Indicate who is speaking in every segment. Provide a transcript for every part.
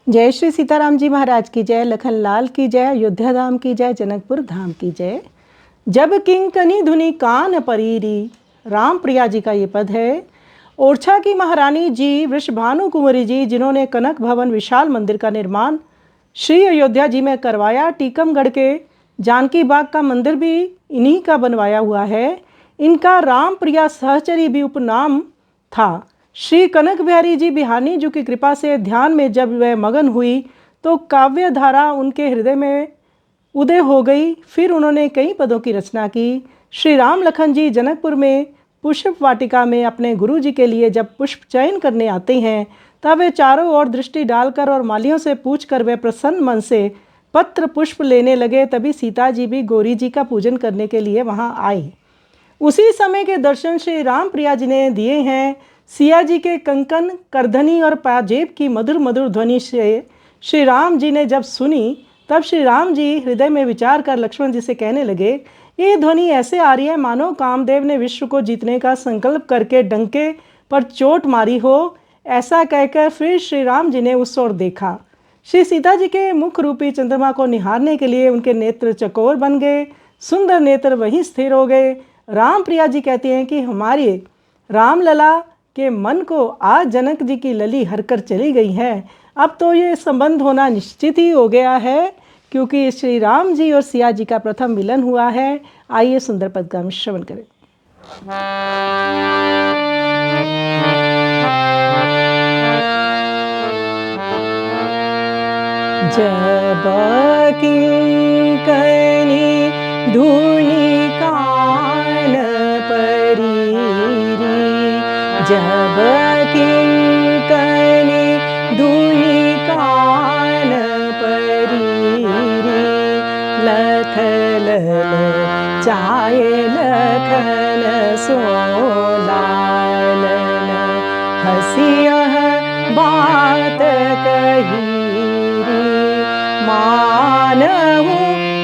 Speaker 1: जय श्री सीताराम जी महाराज की जय, लखन लाल की जय, अयोध्या धाम की जय, जनकपुर धाम की जय। जब किंकनी धुनि कान परीरी, राम प्रिया जी का ये पद है। ओरछा की महारानी जी वृषभानु कुंवरी जी, जिन्होंने कनक भवन विशाल मंदिर का निर्माण श्री अयोध्या जी में करवाया। टीकमगढ़ के जानकी बाग का मंदिर भी इन्हीं का बनवाया हुआ है। इनका राम प्रिया सहचरी भी उपनाम था। श्री कनक बिहारी जी बिहानी जी की कृपा से ध्यान में जब वह मगन हुई तो काव्य धारा उनके हृदय में उदय हो गई। फिर उन्होंने कई पदों की रचना की। श्री राम लखन जी जनकपुर में पुष्प वाटिका में अपने गुरु जी के लिए जब पुष्प चयन करने आते हैं तब वे चारों ओर दृष्टि डालकर और मालियों से पूछकर वे प्रसन्न मन से पत्र पुष्प लेने लगे। तभी सीता जी भी गौरी जी का पूजन करने के लिए वहाँ आई। उसी समय के दर्शन श्री राम प्रिया जी ने दिए हैं। सिया जी के कंकन, करधनी और पाजेब की मधुर मधुर ध्वनि से श्री राम जी ने जब सुनी तब श्री राम जी हृदय में विचार कर लक्ष्मण जी से कहने लगे, ये ध्वनि ऐसे आ रही है मानो कामदेव ने विश्व को जीतने का संकल्प करके डंके पर चोट मारी हो। ऐसा कहकर फिर श्री राम जी ने उस ओर देखा। श्री सीता जी के मुख रूपी चंद्रमा को निहारने के लिए उनके नेत्र चकोर बन गए। सुंदर नेत्र वहीं स्थिर हो गए। राम प्रिया जी कहती हैं कि हमारे रामलला के मन को आज जनक जी की लली हरकर चली गई है। अब तो ये संबंध होना निश्चित ही हो गया है, क्योंकि श्री राम जी और सिया जी का प्रथम मिलन हुआ है। आइए सुंदर पद का श्रवण करें। जब किंकनी धुनि कान परीरी, जब किंकनी धुनि कान परीरी, लख ललचाए लखन सोलालन, हसियह बात कही मानहु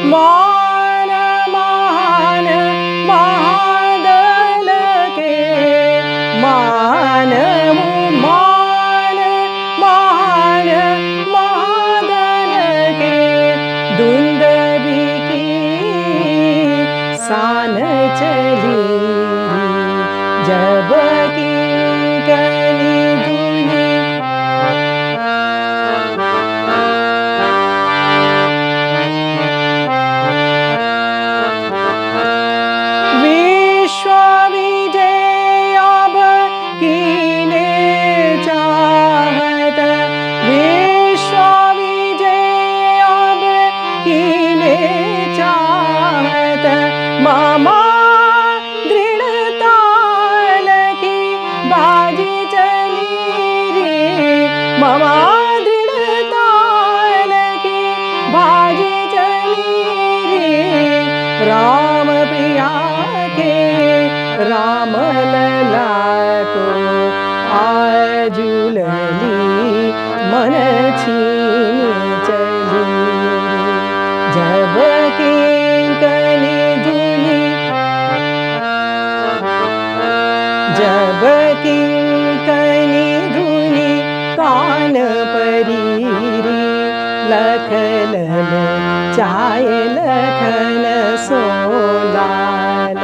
Speaker 1: मान मान महादल के, मानहु मान मान महादल के, दुंदभी की सान चली, जब किंकनी धुनि मामा दृढ़ताल की बाजी चली रे, मामा दृढ़ताल की बाजी चली रे, राम प्रिया के राम लला को आजुलली मन छीनी चली, जब किंकनी जब किंकनी धुनि कान परीरी, लख ललचाए लखन सोलालन,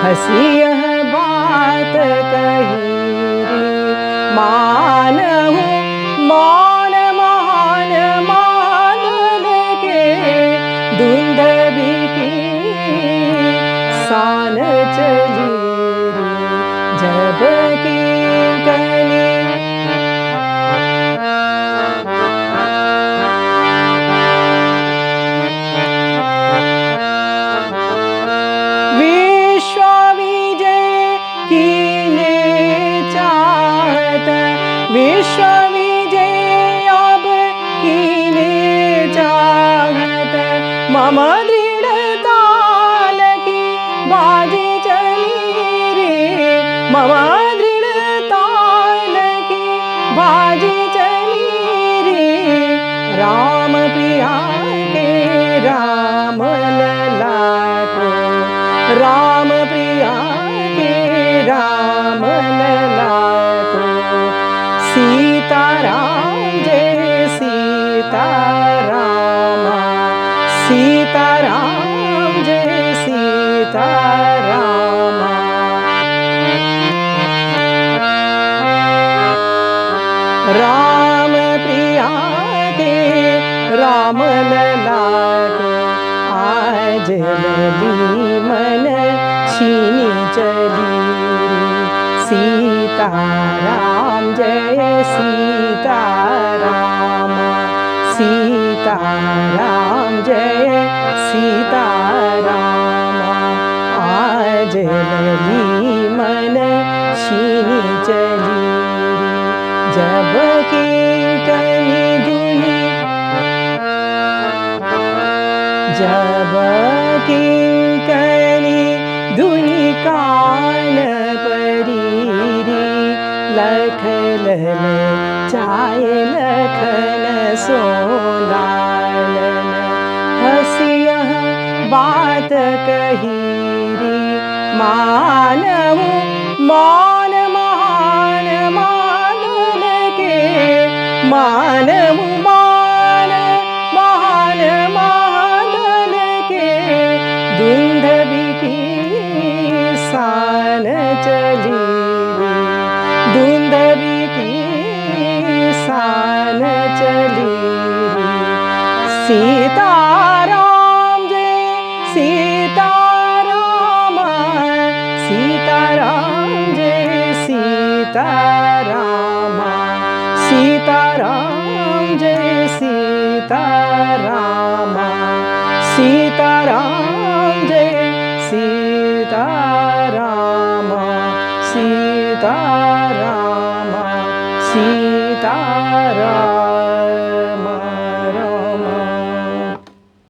Speaker 1: हसियह बात कही मानहु मान मान मादल के, दुंदभी की सान चली, जब किंकनी विश्व विजय कीने चाहत, विश्व विजय अब कीने चाहत, मम दृढ़ताल की बाजी चली रे, मम सीताराम सीताराम जय सीताराम। राम प्रिया के राम लला के आज लली मन छीनी चली। सीताराम जय सीताराम सीताराम जय सीताराम। आज लली मन छीनी चली। जब किंकनी धुनी जब किंकनी धुनी कान परी लख लल चाय लखन सोलालन। हसिया बात कहीरी मानव मान महान मानन के मानव